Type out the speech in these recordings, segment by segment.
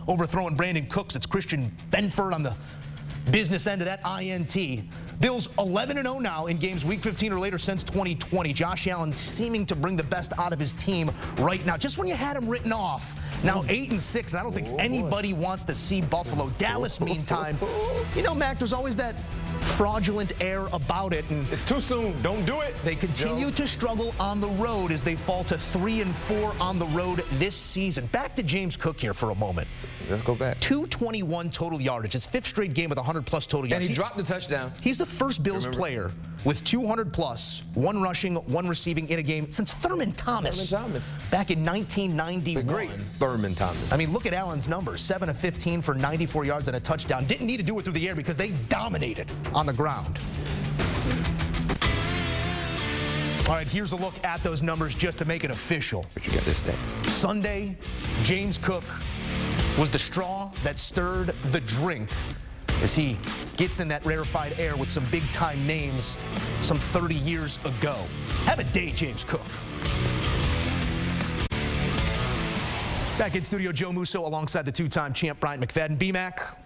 overthrowing Brandon Cooks. It's Christian Benford on the business end of that INT. Bills 11-0 now in games week 15 or later since 2020. Josh Allen seeming to bring the best out of his team right now. Just when you had him written off, now 8-6, and I don't think anybody wants to see Buffalo. Dallas, meantime, you know, Mac, there's always that fraudulent air about it. And it's too soon. Don't do it. They continue to struggle on the road as they fall to 3-4 on the road this season. Back to James Cook here for a moment. Let's go back. 221 total yardage. His fifth straight game with 100-plus total yards. And he dropped the touchdown. He's the first Bills player with 200-plus, 1 rushing, 1 receiving in a game since Thurman Thomas. Back in 1991. The great Thurman Thomas. I mean, look at Allen's numbers. 7 of 15 for 94 yards and a touchdown. Didn't need to do it through the air because they dominated on the ground. All right, here's a look at those numbers just to make it official. What you got this day? Sunday, James Cook was the straw that stirred the drink as he gets in that rarefied air with some big-time names some 30 years ago. Have a day, James Cook. Back in studio, Joe Musso alongside the two-time champ Bryant McFadden. B-Mac,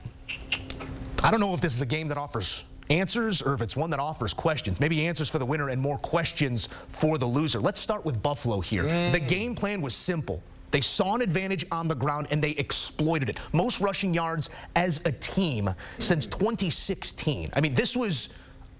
I don't know if this is a game that offers answers or if it's one that offers questions. Maybe answers for the winner and more questions for the loser. Let's start with Buffalo here. The game plan was simple. They saw an advantage on the ground, and they exploited it. Most rushing yards as a team since 2016. I mean, this was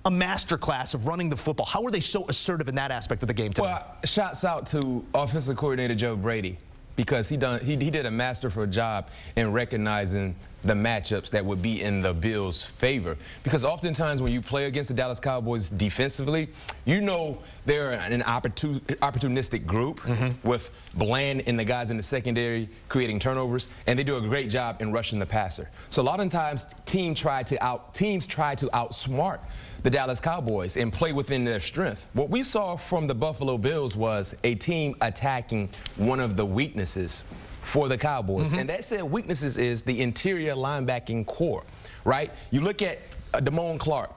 a masterclass of running the football. How were they so assertive in that aspect of the game today? Well, shouts out to offensive coordinator Joe Brady, because he did a masterful job in recognizing the matchups that would be in the Bills' favor. Because oftentimes when you play against the Dallas Cowboys defensively, you know they're an opportunistic group with Bland and the guys in the secondary creating turnovers, and they do a great job in rushing the passer. So a lot of times teams try to outsmart the Dallas Cowboys and play within their strength. What we saw from the Buffalo Bills was a team attacking one of the weaknesses for the Cowboys. And that said weaknesses is the interior linebacking core, right? You look at Damone Clark,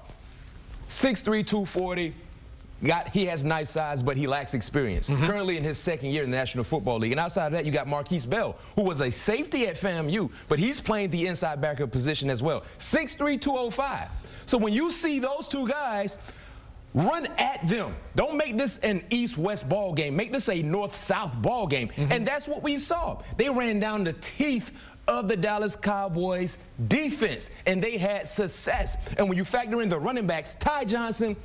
6'3", 240. He has nice size, but he lacks experience. Currently in his second year in the National Football League. And outside of that, you got Marquise Bell, who was a safety at FAMU, but he's playing the inside backer position as well. 6'3", 205. So when you see those two guys, run at them. Don't make this an east-west ball game. Make this a north-south ball game. And that's what we saw. They ran down the teeth of the Dallas Cowboys defense, and they had success. And when you factor in the running backs, Ty Johnson,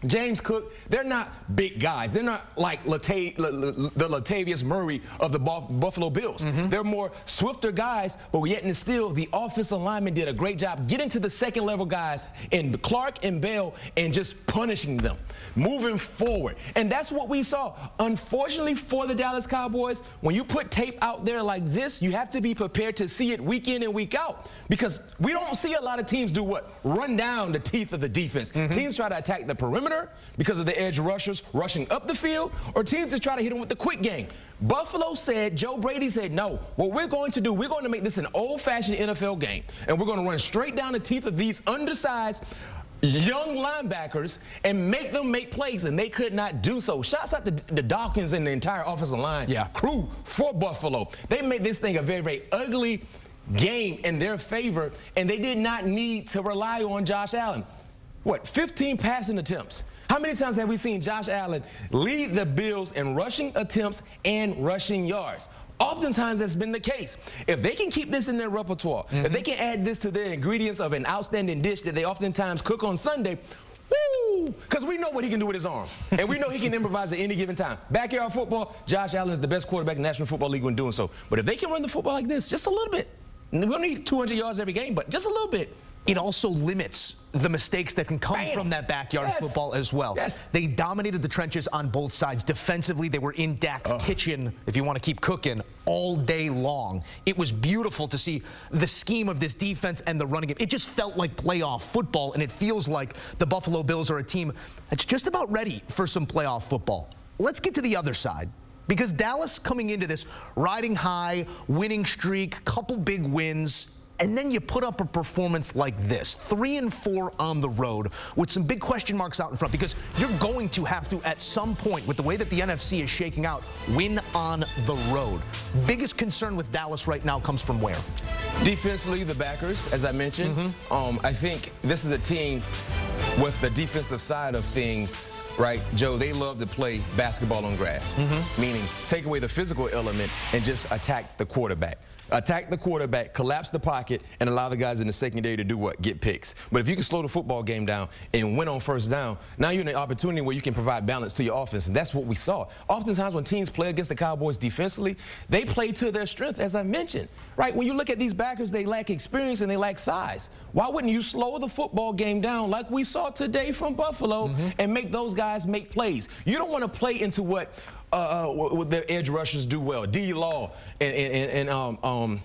James Cook, they're not big guys. They're not like the Latavius Murray of the Buffalo Bills. They're more swifter guys, but yet and still, the offensive lineman did a great job getting to the second-level guys in Clark and Bell and just punishing them, moving forward. And that's what we saw. Unfortunately for the Dallas Cowboys, when you put tape out there like this, you have to be prepared to see it week in and week out, because we don't see a lot of teams do what? Run down the teeth of the defense. Teams try to attack the perimeter because of the edge rushers rushing up the field, or teams that try to hit them with the quick game. Buffalo said, Joe Brady said, no, what we're going to do, we're going to make this an old-fashioned NFL game, and we're going to run straight down the teeth of these undersized young linebackers and make them make plays, and they could not do so. Shouts out to the Dawkins and the entire offensive line crew for Buffalo. They made this thing a very, very ugly game in their favor, and they did not need to rely on Josh Allen. What, 15 passing attempts? How many times have we seen Josh Allen lead the Bills in rushing attempts and rushing yards? Oftentimes that's been the case. If they can keep this in their repertoire, if they can add this to their ingredients of an outstanding dish that they oftentimes cook on Sunday, woo! Because we know what he can do with his arm. And we know he can improvise at any given time. Backyard football, Josh Allen is the best quarterback in the National Football League when doing so. But if they can run the football like this, just a little bit, we don't need 200 yards every game, but just a little bit. It also limits the mistakes that can come from that backyard football as well. They dominated the trenches on both sides. Defensively, they were in Dak's kitchen, if you want to keep cooking, all day long. It was beautiful to see the scheme of this defense and the running game. It just felt like playoff football, and it feels like the Buffalo Bills are a team that's just about ready for some playoff football. Let's get to the other side. Because Dallas coming into this riding high, winning streak, couple big wins, and then you put up a performance like this, 3-4 on the road with some big question marks out in front, because you're going to have to, at some point, with the way that the NFC is shaking out, win on the road. Biggest concern with Dallas right now comes from where? Defensively, the backers, as I mentioned. I think this is a team with the defensive side of things, right? Joe, they love to play basketball on grass, meaning take away the physical element and just attack the quarterback. Attack the quarterback, collapse the pocket, and allow the guys in the secondary to do what? Get picks. But if you can slow the football game down and win on first down, now you're in an opportunity where you can provide balance to your offense, and that's what we saw. Oftentimes when teams play against the Cowboys defensively, they play to their strength, as I mentioned. Right? When you look at these backers, they lack experience and they lack size. Why wouldn't you slow the football game down like we saw today from Buffalo and make those guys make plays? You don't want to play into what their edge rushers do well, D-Law and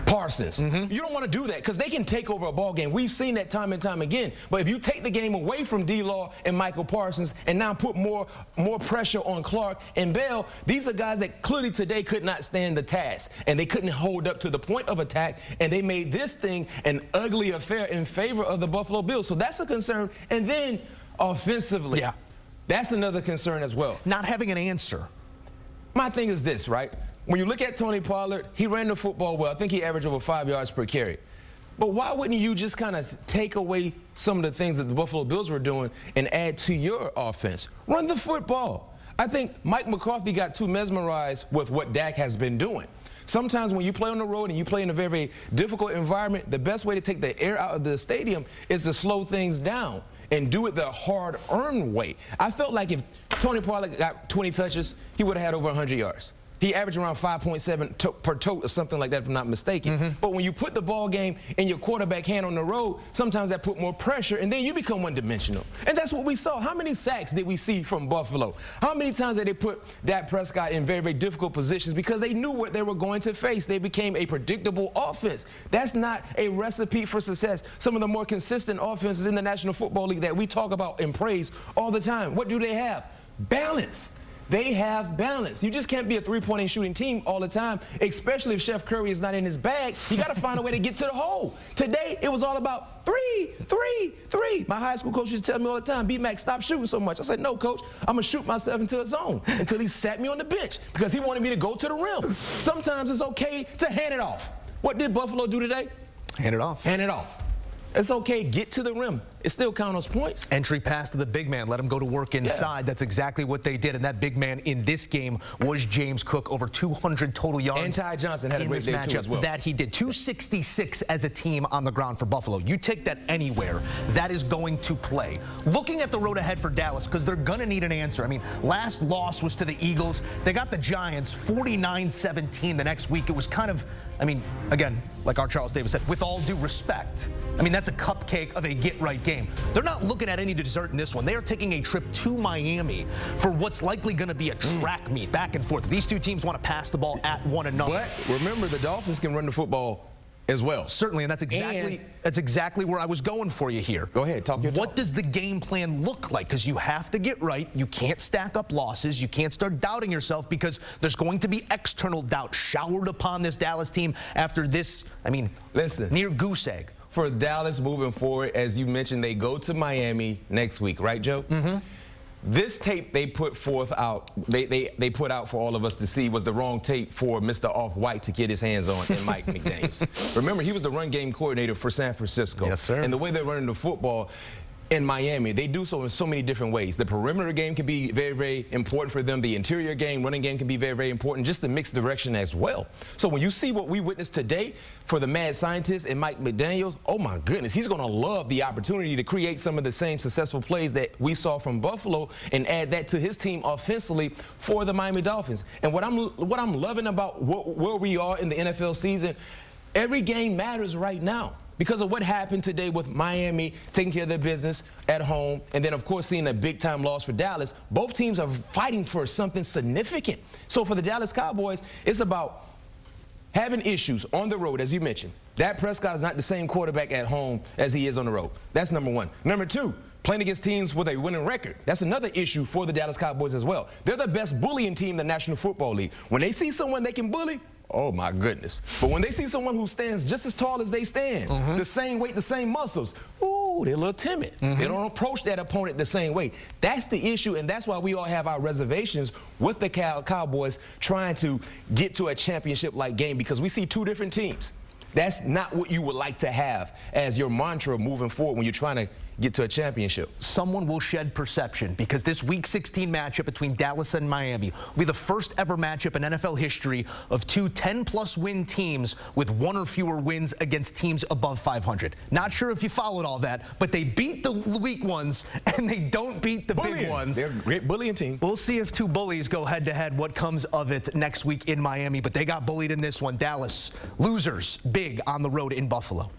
Parsons. You don't want to do that because they can take over a ball game. We've seen that time and time again. But if you take the game away from D-Law and Michael Parsons and now put more pressure on Clark and Bell, these are guys that clearly today could not stand the task, and they couldn't hold up to the point of attack, and they made this thing an ugly affair in favor of the Buffalo Bills. So that's a concern. And then offensively, that's another concern as well. Not having an answer. My thing is this, right? When you look at Tony Pollard, he ran the football well. I think he averaged over 5 yards per carry. But why wouldn't you just kind of take away some of the things that the Buffalo Bills were doing and add to your offense? Run the football. I think Mike McCarthy got too mesmerized with what Dak has been doing. Sometimes when you play on the road and you play in a very, very difficult environment, the best way to take the air out of the stadium is to slow things down and do it the hard-earned way. I felt like if Tony Pollard got 20 touches, he would have had over 100 yards. He averaged around 5.7 per tote or something like that, if I'm not mistaken. But when you put the ball game in your quarterback hand on the road, sometimes that put more pressure, and then you become one-dimensional. And that's what we saw. How many sacks did we see from Buffalo? How many times did they put Dak Prescott in very, very difficult positions because they knew what they were going to face? They became a predictable offense. That's not a recipe for success. Some of the more consistent offenses in the National Football League that we talk about and praise all the time, what do they have? Balance. They have balance. You just can't be a three-point shooting team all the time, especially if Chef Curry is not in his bag. You got to find a way to get to the hole. Today, it was all about three. My high school coach used to tell me all the time, B-Mac, stop shooting so much. I said, no, coach, I'm going to shoot myself into a zone until he sat me on the bench because he wanted me to go to the rim. Sometimes it's okay to hand it off. What did Buffalo do today? Hand it off. Hand it off. It's okay, get to the rim. It still counts as points. Entry pass to the big man, let him go to work inside. That's exactly what they did. And that big man in this game was James Cook, over 200 total yards. And Ty Johnson had a great day too as well. That he did. 266 as a team on the ground for Buffalo. You take that anywhere, that is going to play. Looking at the road ahead for Dallas, because they're going to need an answer. I mean, last loss was to the Eagles. They got the Giants 49-17 the next week. It was kind of, I mean, again, like our Charles Davis said, with all due respect, I mean, that's a cupcake of a get-right game. They're not looking at any dessert in this one. They are taking a trip to Miami for what's likely going to be a track meet, back and forth. These two teams want to pass the ball at one another. But remember, the Dolphins can run the football as well. Certainly, and that's exactly where I was going for you here. Go ahead, talk your talk. What does the game plan look like? Because you have to get right. You can't stack up losses. You can't start doubting yourself because there's going to be external doubt showered upon this Dallas team after this, I mean, listen, near goose egg. For Dallas moving forward, as you mentioned, they go to Miami next week, right, Joe? This tape they put forth out, they put out for all of us to see was the wrong tape for Mr. Off-White to get his hands on and Mike McDaniels. Remember, he was the run game coordinator for San Francisco. Yes, sir. And the way they're running the football in Miami, they do so in so many different ways. The perimeter game can be very, very important for them. The interior game, running game can be very, very important. Just the mixed direction as well. So when you see what we witnessed today for the mad scientist and Mike McDaniels, oh my goodness, he's going to love the opportunity to create some of the same successful plays that we saw from Buffalo and add that to his team offensively for the Miami Dolphins. And what I'm loving about where we are in the NFL season, every game matters right now. Because of what happened today with Miami taking care of their business at home, and then, of course, seeing a big-time loss for Dallas, both teams are fighting for something significant. So for the Dallas Cowboys, it's about having issues on the road, as you mentioned. Dak Prescott is not the same quarterback at home as he is on the road. That's number one. Number two, playing against teams with a winning record. That's another issue for the Dallas Cowboys as well. They're the best bullying team in the National Football League. When they see someone they can bully, oh, my goodness. But when they see someone who stands just as tall as they stand, the same weight, the same muscles, ooh, they're a little timid. They don't approach that opponent the same way. That's the issue, and that's why we all have our reservations with the Cowboys trying to get to a championship-like game, because we see two different teams. That's not what you would like to have as your mantra moving forward when you're trying to get to a championship. Someone will shed perception because this Week 16 matchup between Dallas and Miami will be the first ever matchup in NFL history of two 10-plus win teams with one or fewer wins against teams above 500. Not sure if you followed all that, but they beat the weak ones and they don't beat the big ones. They're a great bullying team. We'll see if two bullies go head-to-head what comes of it next week in Miami, but they got bullied in this one. Dallas, losers, big on the road in Buffalo.